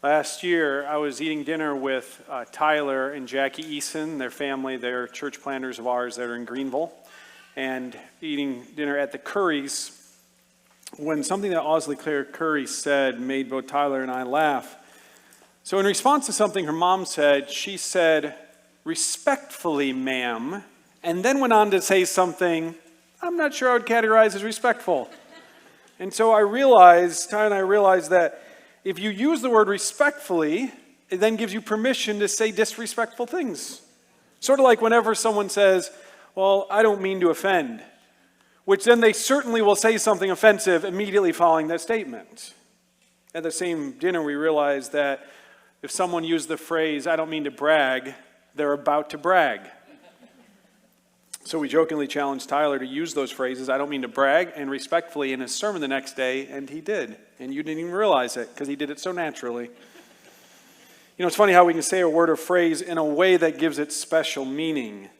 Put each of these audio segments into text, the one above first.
Last year, I was eating dinner with Tyler and Jackie Eason, their family. They're church planters of ours that are in Greenville, and eating dinner at the Currys when something that Osley Claire Curry said made both Tyler and I laugh. So in response to something her mom said, she said, "Respectfully, ma'am," and then went on to say something I'm not sure I would categorize as respectful. And so Ty and I realized that if you use the word respectfully, it then gives you permission to say disrespectful things. Sort of like whenever someone says, "Well, I don't mean to offend," which then they certainly will say something offensive immediately following that statement. At the same dinner, we realized that if someone used the phrase, "I don't mean to brag," they're about to brag. So we jokingly challenged Tyler to use those phrases, "I don't mean to brag," and respectfully in his sermon the next day, and he did. And you didn't even realize it because he did it so naturally. You know, it's funny how we can say a word or phrase in a way that gives it special meaning.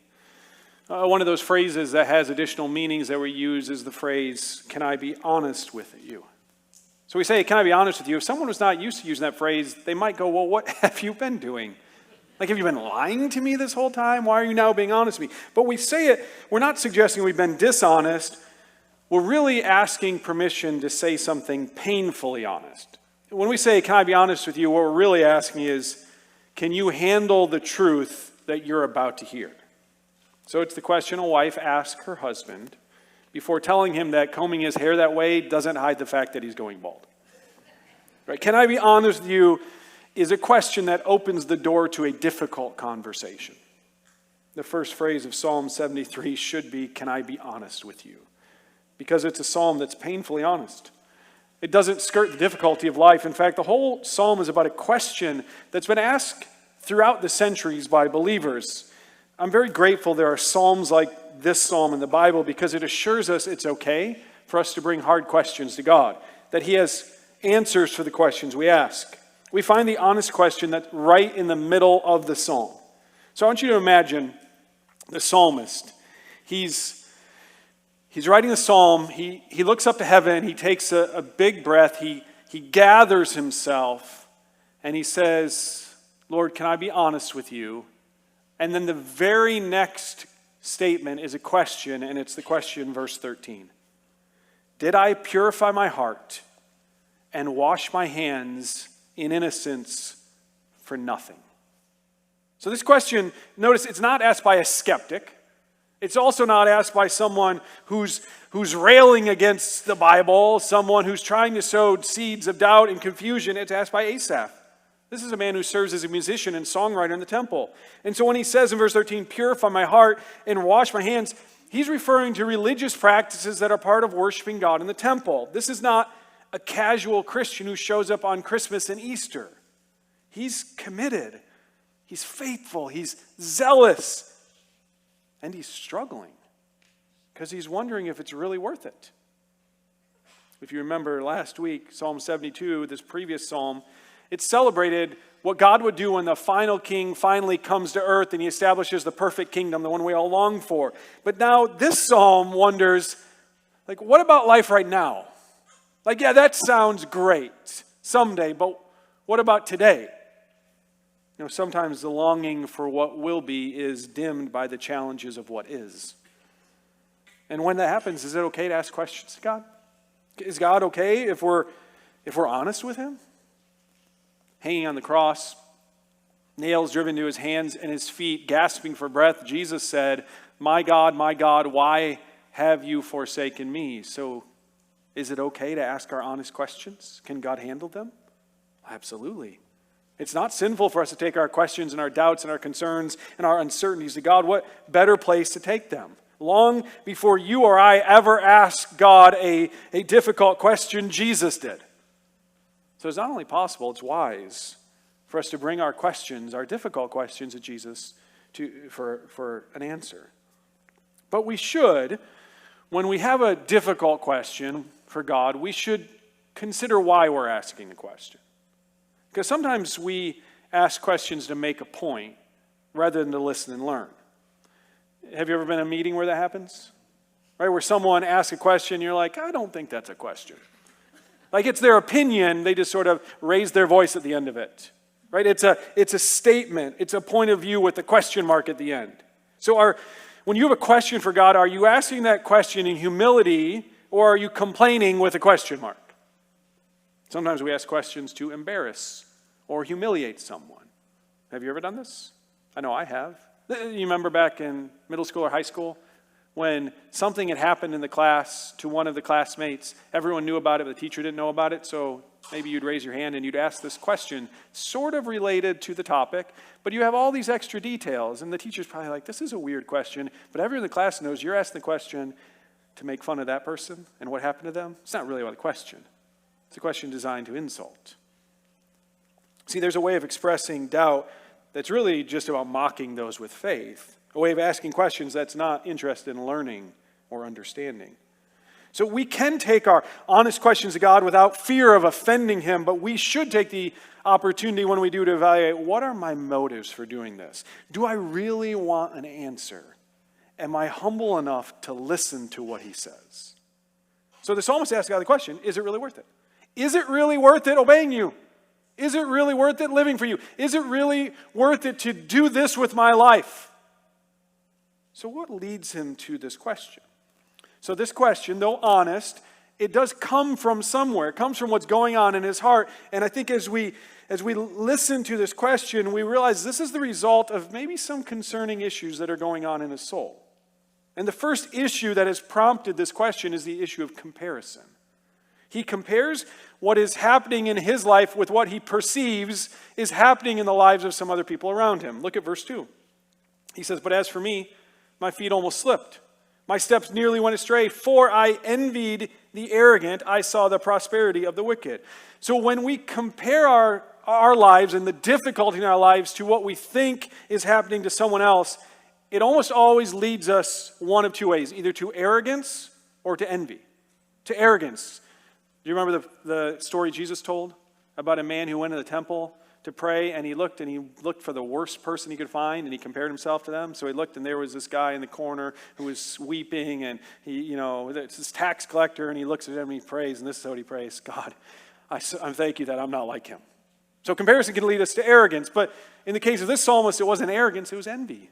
One of those phrases that has additional meanings that we use is the phrase, "Can I be honest with you?" So we say, "Can I be honest with you?" If someone was not used to using that phrase, they might go, "Well, what have you been doing? Like, have you been lying to me this whole time? Why are you now being honest with me?" But we say it, we're not suggesting we've been dishonest. We're really asking permission to say something painfully honest. When we say, "Can I be honest with you?" what we're really asking is, can you handle the truth that you're about to hear? So it's the question a wife asks her husband before telling him that combing his hair that way doesn't hide the fact that he's going bald. Right? Can I be honest with you is a question that opens the door to a difficult conversation. The first phrase of Psalm 73 should be, "Can I be honest with you?" Because it's a psalm that's painfully honest. It doesn't skirt the difficulty of life. In fact, the whole psalm is about a question that's been asked throughout the centuries by believers. I'm very grateful there are psalms like this psalm in the Bible because it assures us it's okay for us to bring hard questions to God, that He has answers for the questions we ask. We find the honest question that's right in the middle of the psalm. So I want you to imagine the psalmist. He's writing the psalm. He looks up to heaven. He takes a big breath. He gathers himself. And he says, "Lord, can I be honest with you?" And then the very next statement is a question. And it's the question, verse 13. "Did I purify my heart and wash my hands in innocence for nothing?" So this question, notice it's not asked by a skeptic. It's also not asked by someone who's railing against the Bible, someone who's trying to sow seeds of doubt and confusion. It's asked by Asaph. This is a man who serves as a musician and songwriter in the temple. And so when he says in verse 13, "Purify my heart and wash my hands," he's referring to religious practices that are part of worshiping God in the temple. This is not a casual Christian who shows up on Christmas and Easter. He's committed. He's faithful. He's zealous. And he's struggling because he's wondering if it's really worth it. If you remember last week, Psalm 72, this previous psalm, it celebrated what God would do when the final king finally comes to earth and he establishes the perfect kingdom, the one we all long for. But now this psalm wonders, like, what about life right now? Like, yeah, that sounds great someday, but what about today? You know, sometimes the longing for what will be is dimmed by the challenges of what is. And when that happens, is it okay to ask questions to God? Is God okay if we're honest with Him? Hanging on the cross, nails driven to His hands and His feet, gasping for breath, Jesus said, my God, why have you forsaken me?" So is it okay to ask our honest questions? Can God handle them? Absolutely. It's not sinful for us to take our questions and our doubts and our concerns and our uncertainties to God. What better place to take them? Long before you or I ever asked God a difficult question, Jesus did. So it's not only possible, it's wise for us to bring our questions, our difficult questions to Jesus for an answer. But we should, when we have a difficult question for God, we should consider why we're asking the question. Because sometimes we ask questions to make a point rather than to listen and learn. Have you ever been in a meeting where that happens? Right, where someone asks a question, you're like, I don't think that's a question. Like it's their opinion, they just sort of raise their voice at the end of it. Right? It's a statement. It's a point of view with a question mark at the end. So when you have a question for God, are you asking that question in humility or are you complaining with a question mark? Sometimes we ask questions to embarrass or humiliate someone. Have you ever done this? I know I have. You remember back in middle school or high school when something had happened in the class to one of the classmates, everyone knew about it, but the teacher didn't know about it, so maybe you'd raise your hand and you'd ask this question, sort of related to the topic, but you have all these extra details, and the teacher's probably like, this is a weird question, but everyone in the class knows you're asking the question to make fun of that person and what happened to them. It's not really about the question. It's a question designed to insult. See, there's a way of expressing doubt that's really just about mocking those with faith, a way of asking questions that's not interested in learning or understanding. So we can take our honest questions to God without fear of offending him, but we should take the opportunity when we do to evaluate, what are my motives for doing this? Do I really want an answer? Am I humble enough to listen to what he says? So the psalmist asks God the question, is it really worth it? Is it really worth it obeying you? Is it really worth it living for you? Is it really worth it to do this with my life? So what leads him to this question? So this question, though honest, it does come from somewhere. It comes from what's going on in his heart. And I think as we listen to this question, we realize this is the result of maybe some concerning issues that are going on in his soul. And the first issue that has prompted this question is the issue of comparison. He compares what is happening in his life with what he perceives is happening in the lives of some other people around him. Look at verse 2. He says, but as for me, my feet almost slipped. My steps nearly went astray, for I envied the arrogant. I saw the prosperity of the wicked. So when we compare our lives and the difficulty in our lives to what we think is happening to someone else, it almost always leads us one of two ways, either to arrogance or to envy. To arrogance. Do you remember the story Jesus told about a man who went to the temple to pray, and he looked for the worst person he could find, and he compared himself to them? So he looked, and there was this guy in the corner who was weeping, and it's this tax collector, and he looks at him and he prays, and this is what he prays: God, I thank you that I'm not like him. So comparison can lead us to arrogance, but in the case of this psalmist, it wasn't arrogance, it was envy.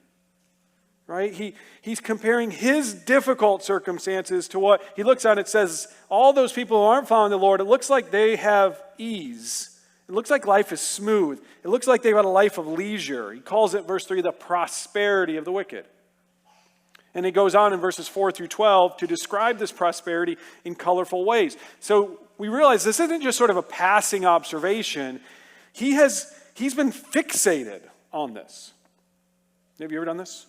Right? He's comparing his difficult circumstances to what he looks at. It says, all those people who aren't following the Lord, it looks like they have ease. It looks like life is smooth. It looks like they've got a life of leisure. He calls it, verse 3, the prosperity of the wicked. And it goes on in verses 4 through 12 to describe this prosperity in colorful ways. So we realize this isn't just sort of a passing observation. He's been fixated on this. Have you ever done this?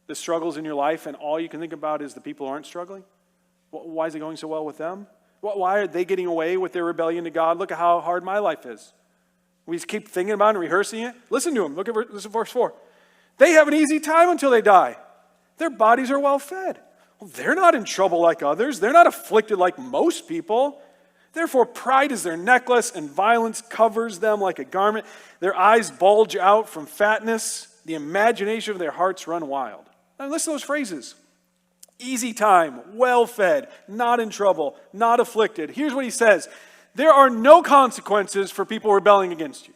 The struggles in your life, and all you can think about is the people who aren't struggling? Why is it going so well with them? Why are they getting away with their rebellion to God? Look at how hard my life is. We just keep thinking about it and rehearsing it. Listen to them. Look at verse 4. They have an easy time until they die. Their bodies are well fed. Well, they're not in trouble like others. They're not afflicted like most people. Therefore, pride is their necklace, and violence covers them like a garment. Their eyes bulge out from fatness. The imagination of their hearts run wild. Now listen to those phrases. Easy time, well-fed, not in trouble, not afflicted. Here's what he says. There are no consequences for people rebelling against you.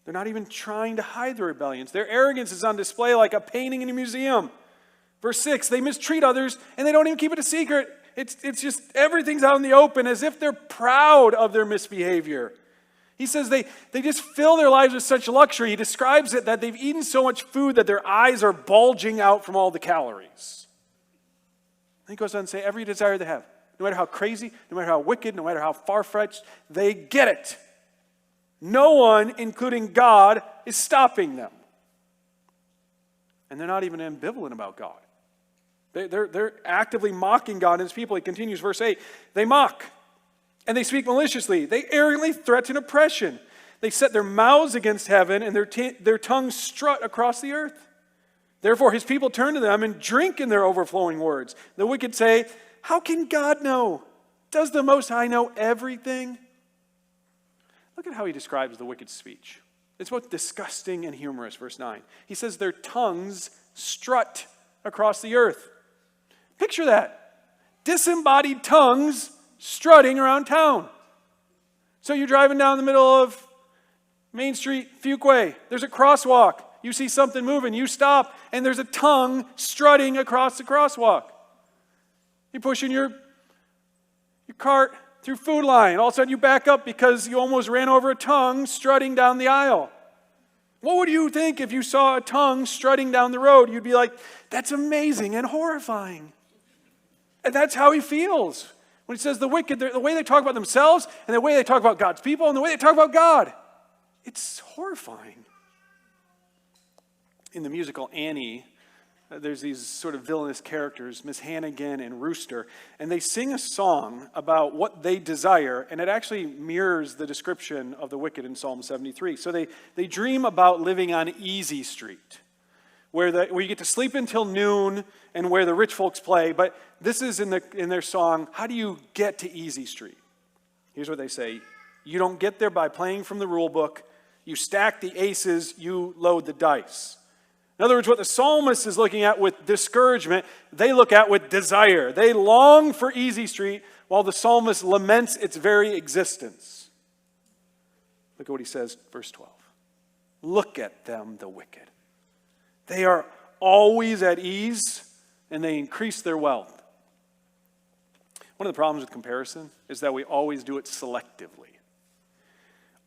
They're not even trying to hide their rebellions. Their arrogance is on display like a painting in a museum. Verse 6, they mistreat others and they don't even keep it a secret. It's just everything's out in the open as if they're proud of their misbehavior. He says they just fill their lives with such luxury. He describes it that they've eaten so much food that their eyes are bulging out from all the calories. And he goes on to say, every desire they have, no matter how crazy, no matter how wicked, no matter how far-fetched, they get it. No one, including God, is stopping them. And they're not even ambivalent about God. They're actively mocking God and his people. He continues, verse 8, they mock. And they speak maliciously. They arrogantly threaten oppression. They set their mouths against heaven, and their tongues strut across the earth. Therefore his people turn to them and drink in their overflowing words. The wicked say, how can God know? Does the Most High know everything? Look at how he describes the wicked speech. It's both disgusting and humorous, verse 9. He says their tongues strut across the earth. Picture that. Disembodied tongues strutting around town. So you're driving down the middle of Main Street, Fuquay. There's a crosswalk. You see something moving. You stop, and there's a tongue strutting across the crosswalk. You're pushing your cart through Food Line. All of a sudden, you back up because you almost ran over a tongue strutting down the aisle. What would you think if you saw a tongue strutting down the road? You'd be like, that's amazing and horrifying. And that's how he feels. When he says the wicked, the way they talk about themselves and the way they talk about God's people and the way they talk about God, it's horrifying. In the musical Annie, there's these sort of villainous characters, Miss Hannigan and Rooster, and they sing a song about what they desire, and it actually mirrors the description of the wicked in Psalm 73. So they dream about living on Easy Street, where you get to sleep until noon and where the rich folks play. But this is in their song, how do you get to Easy Street? Here's what they say. You don't get there by playing from the rule book. You stack the aces, you load the dice. In other words, what the psalmist is looking at with discouragement, they look at with desire. They long for Easy Street while the psalmist laments its very existence. Look at what he says, verse 12. Look at them, the wicked. They are always at ease, and they increase their wealth. One of the problems with comparison is that we always do it selectively.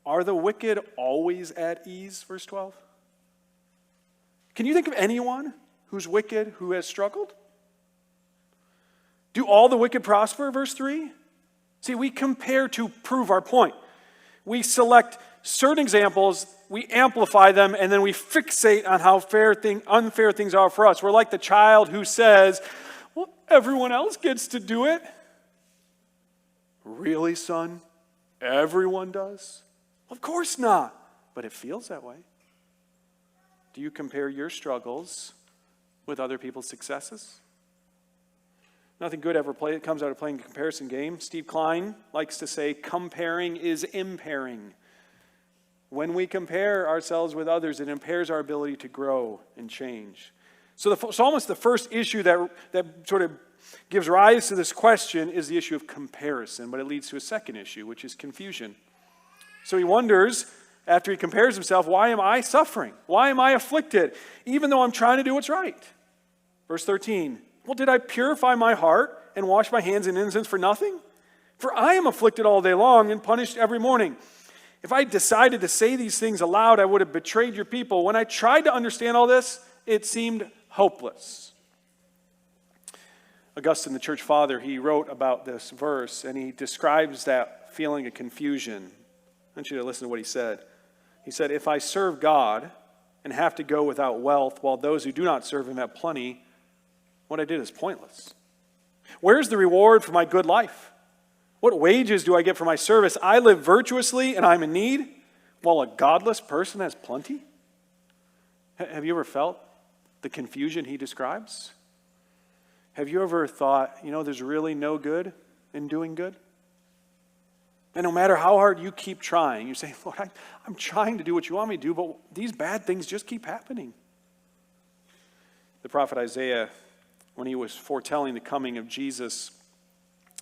Are the wicked always at ease, verse 12? Can you think of anyone who's wicked who has struggled? Do all the wicked prosper, verse 3? See, we compare to prove our point. We select certain examples, we amplify them, and then we fixate on how unfair things are for us. We're like the child who says, well, everyone else gets to do it. Really, son? Everyone does? Of course not, but it feels that way. Do you compare your struggles with other people's successes? Nothing good ever comes out of playing a comparison game. Steve Klein likes to say, comparing is impairing. When we compare ourselves with others, it impairs our ability to grow and change. So the psalmist, the first issue that sort of gives rise to this question is the issue of comparison, but it leads to a second issue, which is confusion. So he wonders, after he compares himself, why am I suffering? Why am I afflicted? Even though I'm trying to do what's right. Verse 13, well, did I purify my heart and wash my hands in innocence for nothing? For I am afflicted all day long and punished every morning. If I decided to say these things aloud, I would have betrayed your people. When I tried to understand all this, it seemed hopeless. Augustine, the church father, he wrote about this verse, and he describes that feeling of confusion. I want you to listen to what he said. He said, if I serve God and have to go without wealth while those who do not serve him have plenty, what I did is pointless. Where's the reward for my good life? What wages do I get for my service? I live virtuously and I'm in need, while a godless person has plenty? Have you ever felt the confusion he describes? Have you ever thought, there's really no good in doing good? And no matter how hard you keep trying, you say, Lord, I'm trying to do what you want me to do, but these bad things just keep happening. The prophet Isaiah, when he was foretelling the coming of Jesus,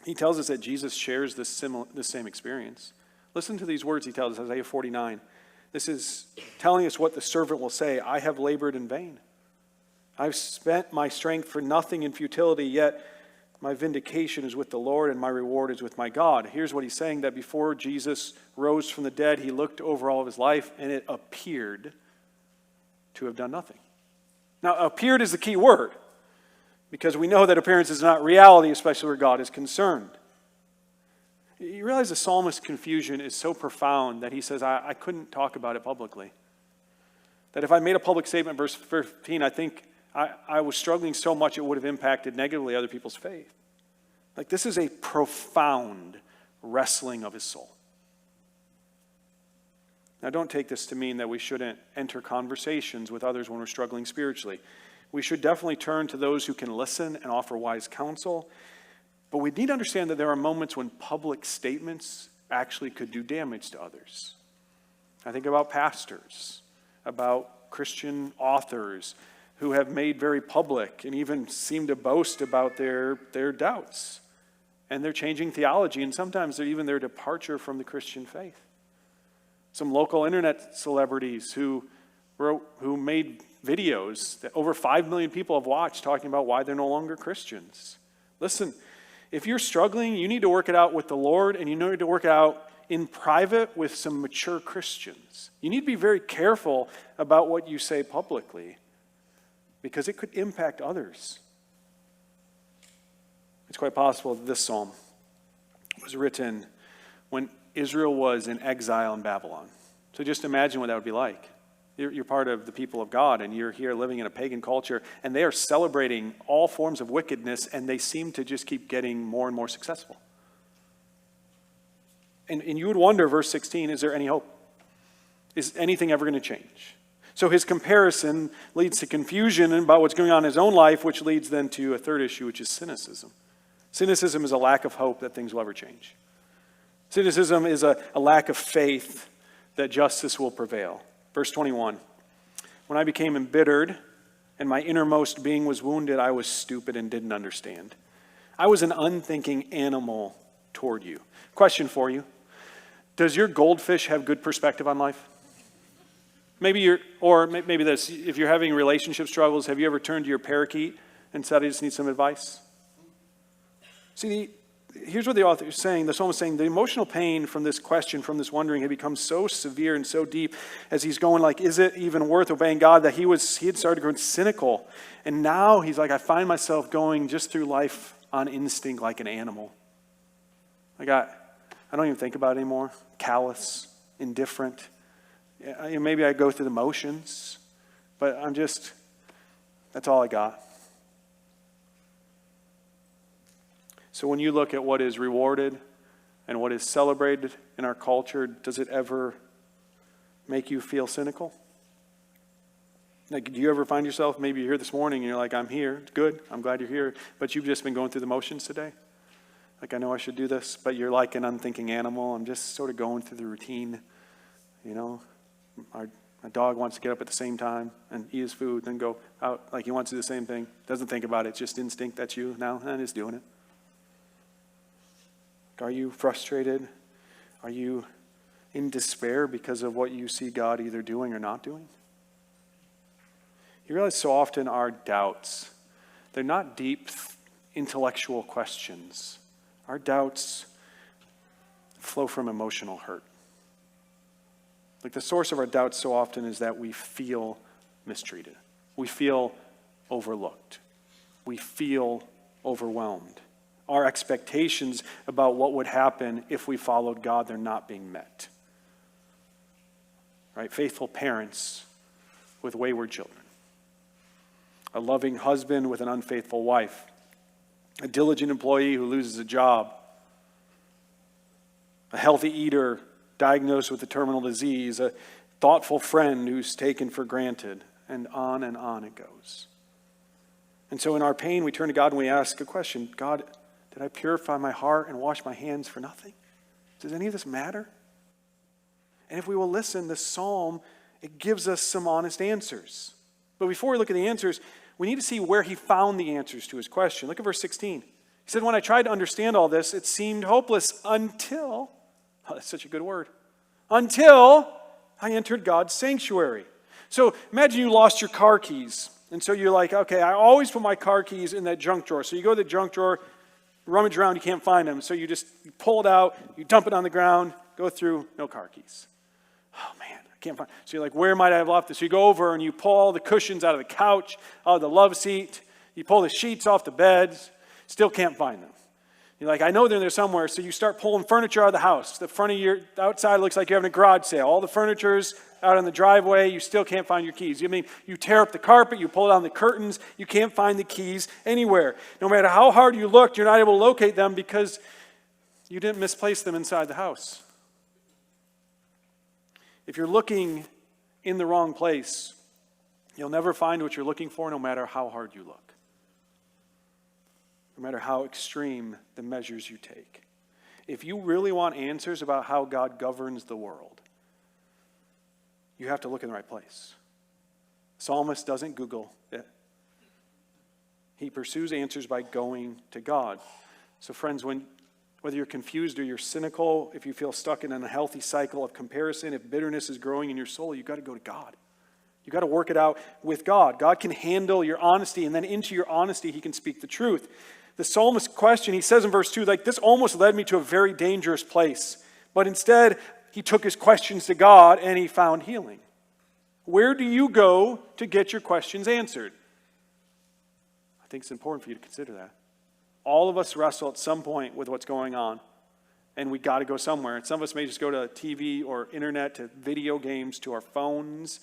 he tells us that Jesus shares this same experience. Listen to these words he tells us, Isaiah 49. This is telling us what the servant will say. I have labored in vain. I've spent my strength for nothing in futility, yet my vindication is with the Lord and my reward is with my God. Here's what he's saying, that before Jesus rose from the dead, he looked over all of his life and it appeared to have done nothing. Now, appeared is the key word, because we know that appearance is not reality, especially where God is concerned. You realize the psalmist's confusion is so profound that he says, I couldn't talk about it publicly. That if I made a public statement, verse 15, I think I was struggling so much it would have impacted negatively other people's faith. Like, this is a profound wrestling of his soul. Now, don't take this to mean that we shouldn't enter conversations with others when we're struggling spiritually. We should definitely turn to those who can listen and offer wise counsel. But we need to understand that there are moments when public statements actually could do damage to others. I think about pastors, about Christian authors who have made very public and even seem to boast about their doubts. and they're changing theology, and sometimes they're even their departure from the Christian faith. Some local internet celebrities who made videos that over 5 million people have watched talking about why they're no longer Christians. Listen, if you're struggling, you need to work it out with the Lord, and you need to work it out in private with some mature Christians. You need to be very careful about what you say publicly, because it could impact others. It's quite possible that this psalm was written when Israel was in exile in Babylon. So just imagine what that would be like. You're part of the people of God, and you're here living in a pagan culture, and they are celebrating all forms of wickedness, and they seem to just keep getting more and more successful. And you would wonder, verse 16, is there any hope? Is anything ever going to change? So his comparison leads to confusion about what's going on in his own life, which leads then to a third issue, which is cynicism. Cynicism is a lack of hope that things will ever change. Cynicism is a lack of faith that justice will prevail. Verse 21, when I became embittered and my innermost being was wounded, I was stupid and didn't understand. I was an unthinking animal toward you. Question for you. Does your goldfish have good perspective on life? Maybe this, if you're having relationship struggles, have you ever turned to your parakeet and said, I just need some advice? See, here's what the author is saying. The psalmist is saying the emotional pain from this question, from this wondering, had become so severe and so deep as he's going like, is it even worth obeying God, that he had started growing cynical. And now he's like, I find myself going just through life on instinct like an animal. I don't even think about it anymore. Callous, indifferent. Maybe I go through the motions, but that's all I got. So when you look at what is rewarded and what is celebrated in our culture, does it ever make you feel cynical? Like, do you ever find yourself, maybe you're here this morning and you're like, I'm here, it's good, I'm glad you're here, but you've just been going through the motions today? Like, I know I should do this, but you're like an unthinking animal. I'm just sort of going through the routine. You know, my dog wants to get up at the same time and eat his food, then go out like he wants to do the same thing. Doesn't think about it, it's just instinct. That's you now, and it's doing it. Are you frustrated? Are you in despair because of what you see God either doing or not doing? You realize so often our doubts, they're not deep intellectual questions. Our doubts flow from emotional hurt. Like, the source of our doubts so often is that we feel mistreated. We feel overlooked. We feel overwhelmed. Our expectations about what would happen if we followed God, they're not being met. Right? Faithful parents with wayward children. A loving husband with an unfaithful wife. A diligent employee who loses a job. A healthy eater diagnosed with a terminal disease. A thoughtful friend who's taken for granted. And on it goes. And so in our pain, we turn to God and we ask a question. God, did I purify my heart and wash my hands for nothing? Does any of this matter? And if we will listen, this psalm, it gives us some honest answers. But before we look at the answers, we need to see where he found the answers to his question. Look at verse 16. He said, when I tried to understand all this, it seemed hopeless until, that's such a good word, until I entered God's sanctuary. So imagine you lost your car keys. And so you're like, okay, I always put my car keys in that junk drawer. So you go to the junk drawer, rummage around, you can't find them. So you pull it out, you dump it on the ground, go through, no car keys. Oh man, I can't find. So you're like, where might I have left this? So you go over and you pull all the cushions out of the couch, out of the love seat. You pull the sheets off the beds, still can't find them. You're like, I know they're in there somewhere. So you start pulling furniture out of the house. The front of your outside looks like you're having a garage sale. All the furniture's out on the driveway. You still can't find your keys. You tear up the carpet. You pull down the curtains. You can't find the keys anywhere. No matter how hard you looked, you're not able to locate them because you didn't misplace them inside the house. If you're looking in the wrong place, you'll never find what you're looking for, no matter how hard you look. No matter how extreme the measures you take. If you really want answers about how God governs the world, you have to look in the right place. The psalmist doesn't Google it. He pursues answers by going to God. So friends, when Whether you're confused or you're cynical, if you feel stuck in an unhealthy cycle of comparison, if bitterness is growing in your soul, you've got to go to God. You've got to work it out with God. God can handle your honesty, and then into your honesty, he can speak the truth. The psalmist's question, he says in verse 2, like, this almost led me to a very dangerous place. But instead, he took his questions to God, and he found healing. Where do you go to get your questions answered? I think it's important for you to consider that. All of us wrestle at some point with what's going on, and we got to go somewhere. And some of us may just go to TV or internet, to video games, to our phones.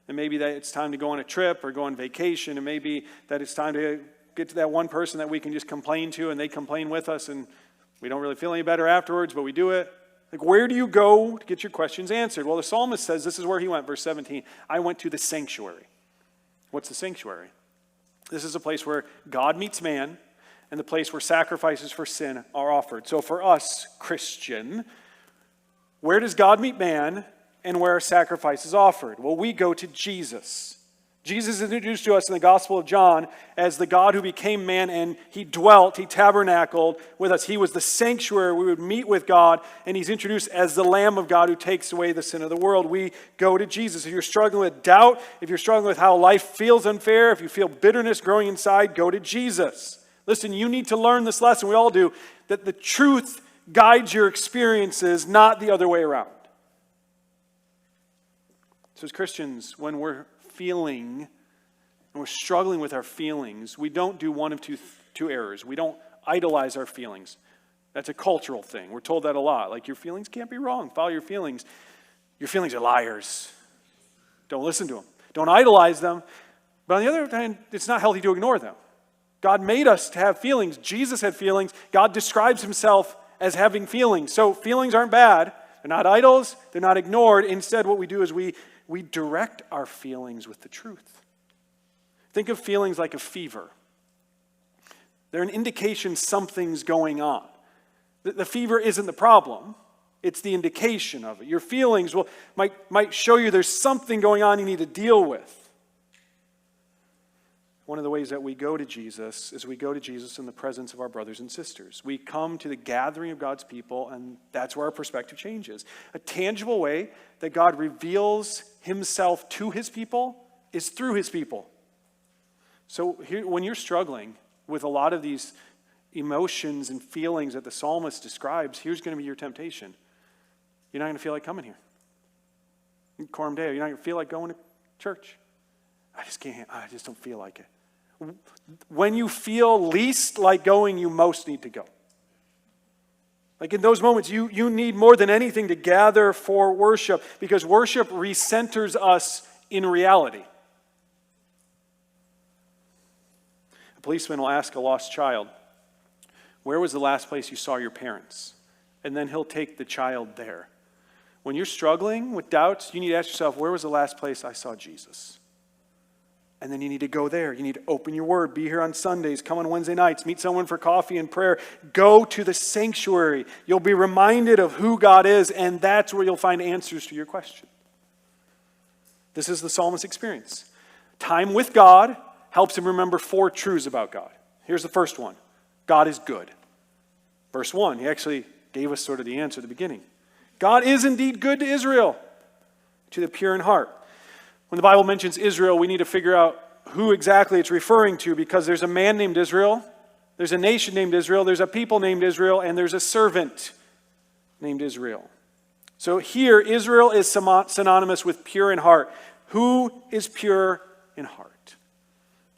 And maybe that it's time to go on a trip or go on vacation. And maybe that it's time to get to that one person that we can just complain to, and they complain with us, and we don't really feel any better afterwards, but we do it. Like, where do you go to get your questions answered? Well, the psalmist says this is where he went, verse 17. I went to the sanctuary. What's the sanctuary? This is a place where God meets man, and the place where sacrifices for sin are offered. So for us, Christian, where does God meet man and where are sacrifices offered? Well, we go to Jesus. Jesus is introduced to us in the Gospel of John as the God who became man, and he tabernacled with us. He was the sanctuary. We would meet with God, and he's introduced as the Lamb of God who takes away the sin of the world. We go to Jesus. If you're struggling with doubt, if you're struggling with how life feels unfair, if you feel bitterness growing inside, go to Jesus. Listen, you need to learn this lesson, we all do, that the truth guides your experiences, not the other way around. So as Christians, when we're feeling and we're struggling with our feelings, we don't do one of two errors. We don't idolize our feelings. That's a cultural thing. We're told that a lot. Like, your feelings can't be wrong. Follow your feelings. Your feelings are liars. Don't listen to them. Don't idolize them. But on the other hand, it's not healthy to ignore them. God made us to have feelings. Jesus had feelings. God describes himself as having feelings. So feelings aren't bad. They're not idols. They're not ignored. Instead, what we do is we direct our feelings with the truth. Think of feelings like a fever. They're an indication something's going on. The fever isn't the problem. It's the indication of it. Your feelings might show you there's something going on you need to deal with. One of the ways that we go to Jesus is we go to Jesus in the presence of our brothers and sisters. We come to the gathering of God's people, and that's where our perspective changes. A tangible way that God reveals himself to his people is through his people. So here, when you're struggling with a lot of these emotions and feelings that the psalmist describes, here's going to be your temptation. You're not going to feel like coming here. Quorum Deo, you're not going to feel like going to church. I just don't feel like it. When you feel least like going, you most need to go. Like, in those moments, you need more than anything to gather for worship, because worship recenters us in reality. A policeman will ask a lost child, where was the last place you saw your parents? And then he'll take the child there. When you're struggling with doubts, you need to ask yourself, where was the last place I saw Jesus? And then you need to go there. You need to open your word. Be here on Sundays. Come on Wednesday nights. Meet someone for coffee and prayer. Go to the sanctuary. You'll be reminded of who God is, and that's where you'll find answers to your question. This is the psalmist's experience. Time with God helps him remember 4 truths about God. Here's the first one. God is good. Verse 1, he actually gave us sort of the answer at the beginning. God is indeed good to Israel, to the pure in heart. When the Bible mentions Israel, we need to figure out who exactly it's referring to, because there's a man named Israel, there's a nation named Israel, there's a people named Israel, and there's a servant named Israel. So here, Israel is synonymous with pure in heart. Who is pure in heart?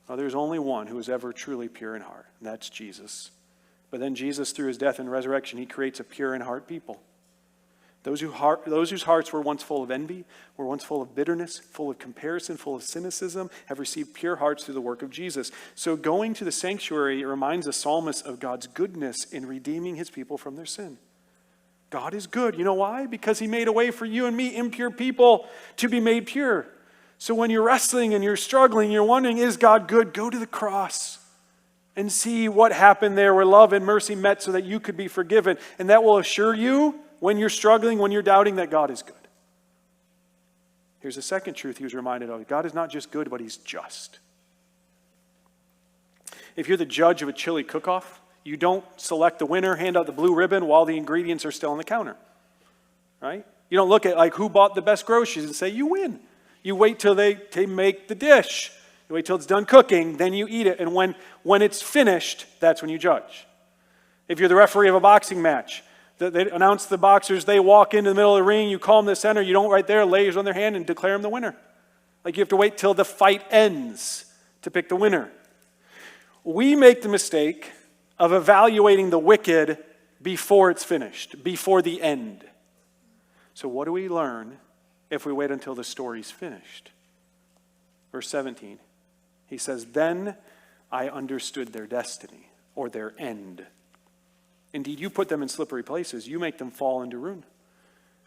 Well, there's only one who is ever truly pure in heart, and that's Jesus. But then Jesus, through his death and resurrection, he creates a pure in heart people. Those whose hearts were once full of envy, were once full of bitterness, full of comparison, full of cynicism, have received pure hearts through the work of Jesus. So going to the sanctuary, it reminds the psalmist of God's goodness in redeeming his people from their sin. God is good. You know why? Because he made a way for you and me, impure people, to be made pure. So when you're wrestling and you're struggling, you're wondering, is God good? Go to the cross and see what happened there, where love and mercy met so that you could be forgiven. And that will assure you, when you're struggling, when you're doubting, that God is good. Here's the second truth he was reminded of. God is not just good, but he's just. If you're the judge of a chili cook-off, You don't select the winner, hand out the blue ribbon while the ingredients are still on the counter, right? You don't look at like who bought the best groceries and say, you win. You wait till they make the dish. You wait till it's done cooking, then you eat it. And when it's finished, that's when you judge. If you're the referee of a boxing match, they announce the boxers, they walk into the middle of the ring, you call them to the center, you don't right there lay yours on their hand and declare them the winner. Like you have to wait till the fight ends to pick the winner. We make the mistake of evaluating the wicked before it's finished, before the end. So what do we learn if we wait until the story's finished? Verse 17, he says, then I understood their destiny, or their end. Indeed, you put them in slippery places. You make them fall into ruin.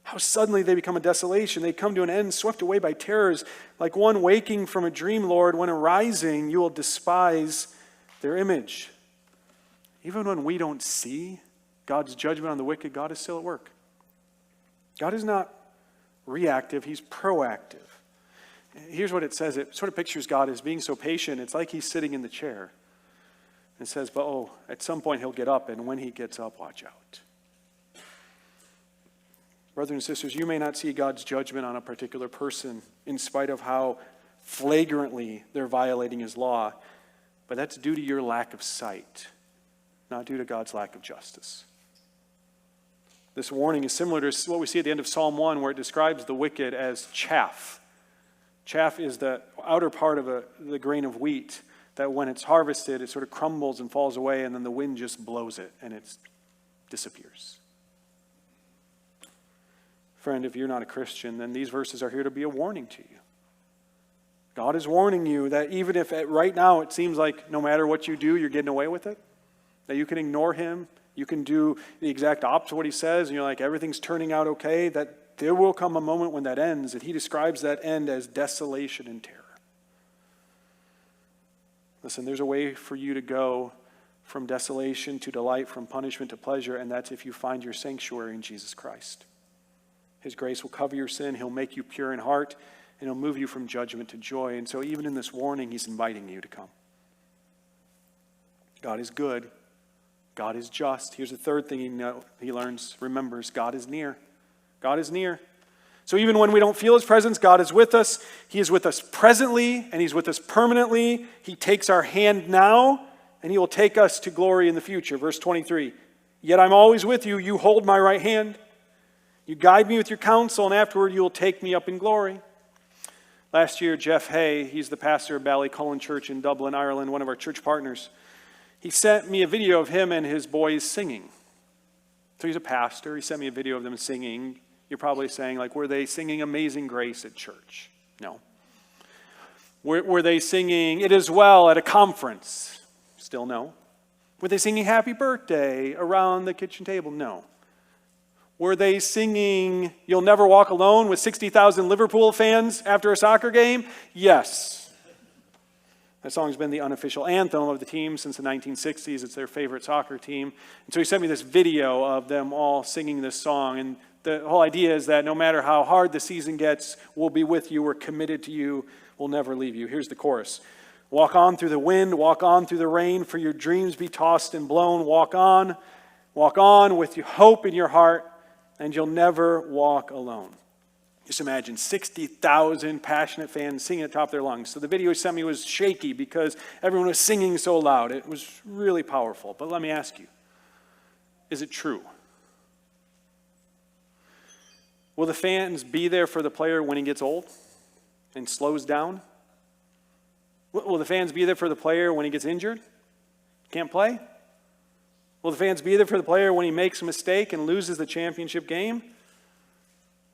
How suddenly they become a desolation. They come to an end, swept away by terrors. Like one waking from a dream, Lord, when arising, you will despise their image. Even when we don't see God's judgment on the wicked, God is still at work. God is not reactive, he's proactive. Here's what it says. It sort of pictures God as being so patient. It's like he's sitting in the chair. It says, but at some point he'll get up, and when he gets up, watch out. Brothers and sisters, you may not see God's judgment on a particular person in spite of how flagrantly they're violating his law, but that's due to your lack of sight, not due to God's lack of justice. This warning is similar to what we see at the end of Psalm 1, where it describes the wicked as chaff. Chaff is the outer part of the grain of wheat that when it's harvested, it sort of crumbles and falls away, and then the wind just blows it, and it disappears. Friend, if you're not a Christian, then these verses are here to be a warning to you. God is warning you that even if right now it seems like no matter what you do, you're getting away with it, that you can ignore him, you can do the exact opposite of what he says, and you're like, everything's turning out okay, that there will come a moment when that ends, that he describes that end as desolation and terror. Listen, there's a way for you to go from desolation to delight, from punishment to pleasure, and that's if you find your sanctuary in Jesus Christ. His grace will cover your sin, he'll make you pure in heart, and he'll move you from judgment to joy. And so even in this warning, he's inviting you to come. God is good. God is just. Here's the third thing he learns, remembers, God is near. God is near. So even when we don't feel his presence, God is with us. He is with us presently, and he's with us permanently. He takes our hand now, and he will take us to glory in the future. Verse 23, yet I'm always with you. You hold my right hand. You guide me with your counsel, and afterward you will take me up in glory. Last year, Jeff Hay, he's the pastor of Ballycullen Church in Dublin, Ireland, one of our church partners. He sent me a video of him and his boys singing. So he's a pastor. He sent me a video of them singing. You're probably saying, like, were they singing Amazing Grace at church? No. Were they singing It Is Well at a conference? Still no. Were they singing Happy Birthday around the kitchen table? No. Were they singing You'll Never Walk Alone with 60,000 Liverpool fans after a soccer game? Yes. That song's been the unofficial anthem of the team since the 1960s. It's their favorite soccer team. And so he sent me this video of them all singing this song. And the whole idea is that no matter how hard the season gets, we'll be with you. We're committed to you. We'll never leave you. Here's the chorus. Walk on through the wind, walk on through the rain, for your dreams be tossed and blown. Walk on with your hope in your heart, and you'll never walk alone. Just imagine 60,000 passionate fans singing at the top of their lungs. So the video he sent me was shaky because everyone was singing so loud. It was really powerful. But let me ask you, is it true? Will the fans be there for the player when he gets old and slows down? Will the fans be there for the player when he gets injured, can't play? Will the fans be there for the player when he makes a mistake and loses the championship game?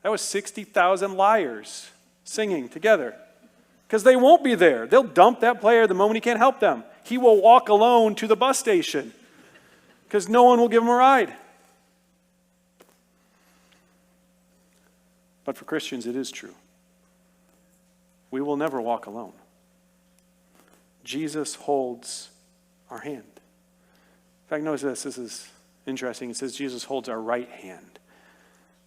That was 60,000 liars singing together. Because they won't be there. They'll dump that player the moment he can't help them. He will walk alone to the bus station because no one will give him a ride. But for Christians, it is true. We will never walk alone. Jesus holds our hand. In fact, notice this. This is interesting. It says Jesus holds our right hand.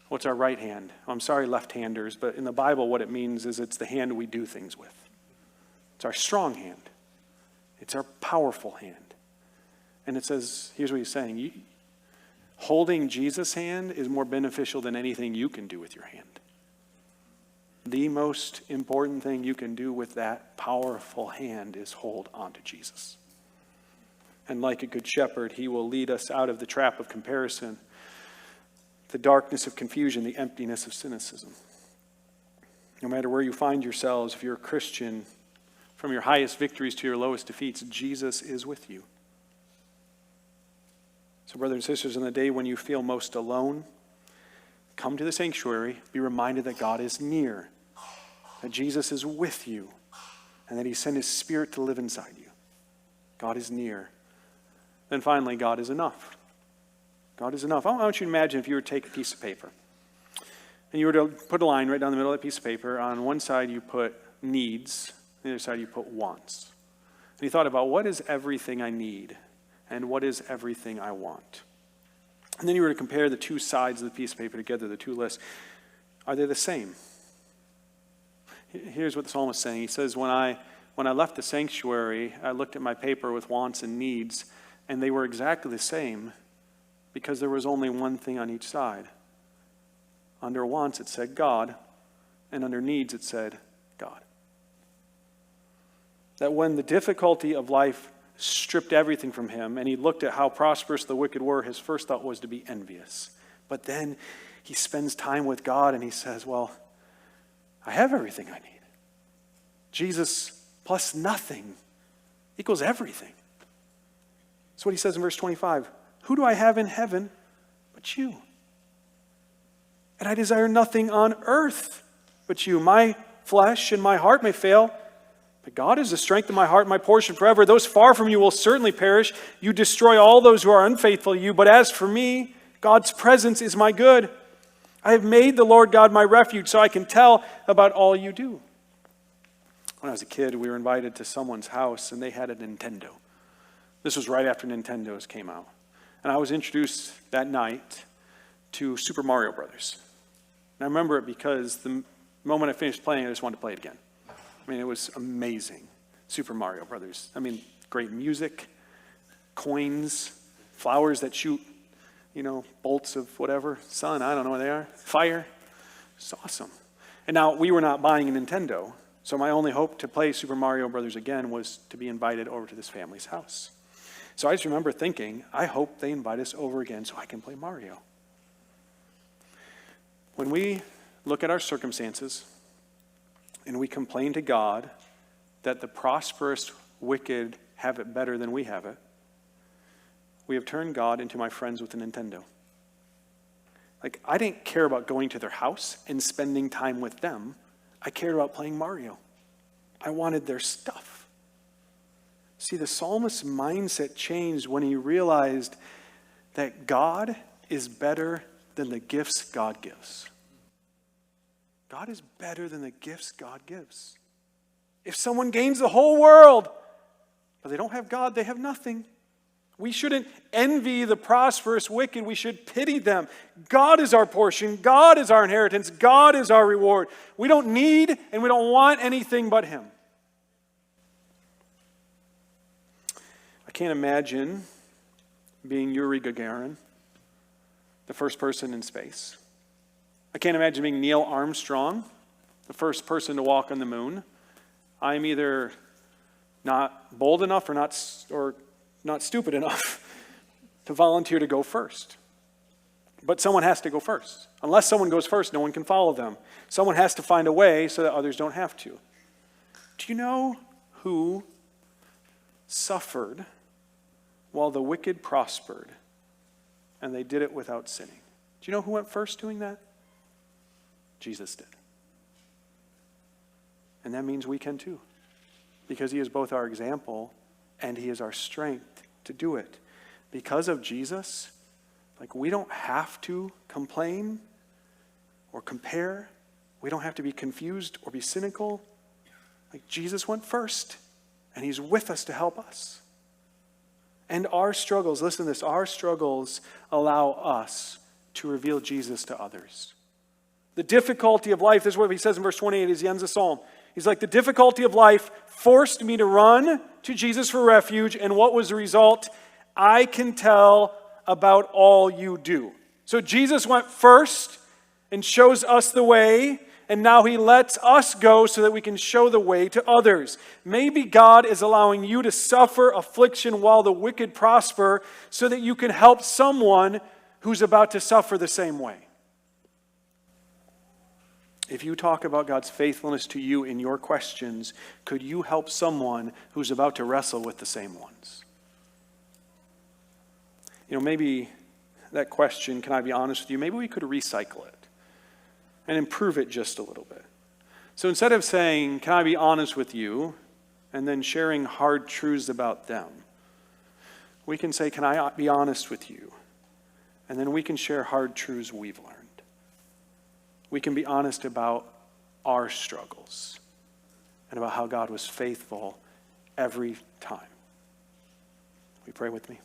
What's our right hand? I'm sorry, left-handers, but in the Bible, what it means is it's the hand we do things with. It's our strong hand. It's our powerful hand. And it says, here's what he's saying. Holding Jesus' hand is more beneficial than anything you can do with your hand. The most important thing you can do with that powerful hand is hold on to Jesus. And like a good shepherd, he will lead us out of the trap of comparison, the darkness of confusion, the emptiness of cynicism. No matter where you find yourselves, if you're a Christian, from your highest victories to your lowest defeats, Jesus is with you. So brothers and sisters, in the day when you feel most alone, come to the sanctuary, be reminded that God is near, that Jesus is with you, and that he sent his Spirit to live inside you. God is near. Then finally, God is enough. God is enough. I want you to imagine if you were to take a piece of paper, and you were to put a line right down the middle of that piece of paper. On one side you put needs, on the other side you put wants. And you thought about, what is everything I need? And what is everything I want? And then you were to compare the two sides of the piece of paper together, the two lists. Are they the same? Here's what the psalmist is saying. He says, when I left the sanctuary, I looked at my paper with wants and needs, and they were exactly the same because there was only one thing on each side. Under wants, it said God, and under needs, it said God. That when the difficulty of life stripped everything from him, and he looked at how prosperous the wicked were, his first thought was to be envious. But then he spends time with God, and he says, well, I have everything I need. Jesus plus nothing equals everything. That's what he says in verse 25. Who do I have in heaven but you? And I desire nothing on earth but you. My flesh and my heart may fail, but God is the strength of my heart, my portion forever. Those far from you will certainly perish. You destroy all those who are unfaithful to you. But as for me, God's presence is my good. I have made the Lord God my refuge, so I can tell about all you do. When I was a kid, we were invited to someone's house, and they had a Nintendo. This was right after Nintendos came out. And I was introduced that night to Super Mario Brothers. And I remember it because the moment I finished playing, I just wanted to play it again. I mean, it was amazing. Super Mario Brothers. I mean, great music, coins, flowers that shoot, bolts of whatever, sun, I don't know what they are, fire. It's awesome. And now, we were not buying a Nintendo, so my only hope to play Super Mario Brothers again was to be invited over to this family's house. So I just remember thinking, I hope they invite us over again so I can play Mario. When we look at our circumstances and we complain to God that the prosperous wicked have it better than we have it, we have turned God into my friends with a Nintendo. Like, I didn't care about going to their house and spending time with them. I cared about playing Mario. I wanted their stuff. See, the psalmist's mindset changed when he realized that God is better than the gifts God gives. God is better than the gifts God gives. If someone gains the whole world, but they don't have God, they have nothing. We shouldn't envy the prosperous wicked. We should pity them. God is our portion. God is our inheritance. God is our reward. We don't need and we don't want anything but him. I can't imagine being Yuri Gagarin, the first person in space. I can't imagine being Neil Armstrong, the first person to walk on the moon. I'm either not bold enough or not stupid enough to volunteer to go first. But someone has to go first. Unless someone goes first, no one can follow them. Someone has to find a way so that others don't have to. Do you know who suffered while the wicked prospered, and they did it without sinning? Do you know who went first doing that? Jesus did. And that means we can too, because he is both our example and he is our strength to do it. Because of Jesus, we don't have to complain or compare. We don't have to be confused or be cynical. Jesus went first, and he's with us to help us. And our struggles, listen to this, our struggles allow us to reveal Jesus to others. The difficulty of life, this is what he says in verse 28 as he ends the psalm. He's like, the difficulty of life forced me to run to Jesus for refuge, and what was the result? I can tell about all you do. So Jesus went first and shows us the way, and now he lets us go so that we can show the way to others. Maybe God is allowing you to suffer affliction while the wicked prosper so that you can help someone who's about to suffer the same way. If you talk about God's faithfulness to you in your questions, could you help someone who's about to wrestle with the same ones? Maybe that question, can I be honest with you? Maybe we could recycle it and improve it just a little bit. So instead of saying, can I be honest with you, and then sharing hard truths about them, we can say, can I be honest with you? And then we can share hard truths we've learned. We can be honest about our struggles and about how God was faithful every time. Will you pray with me?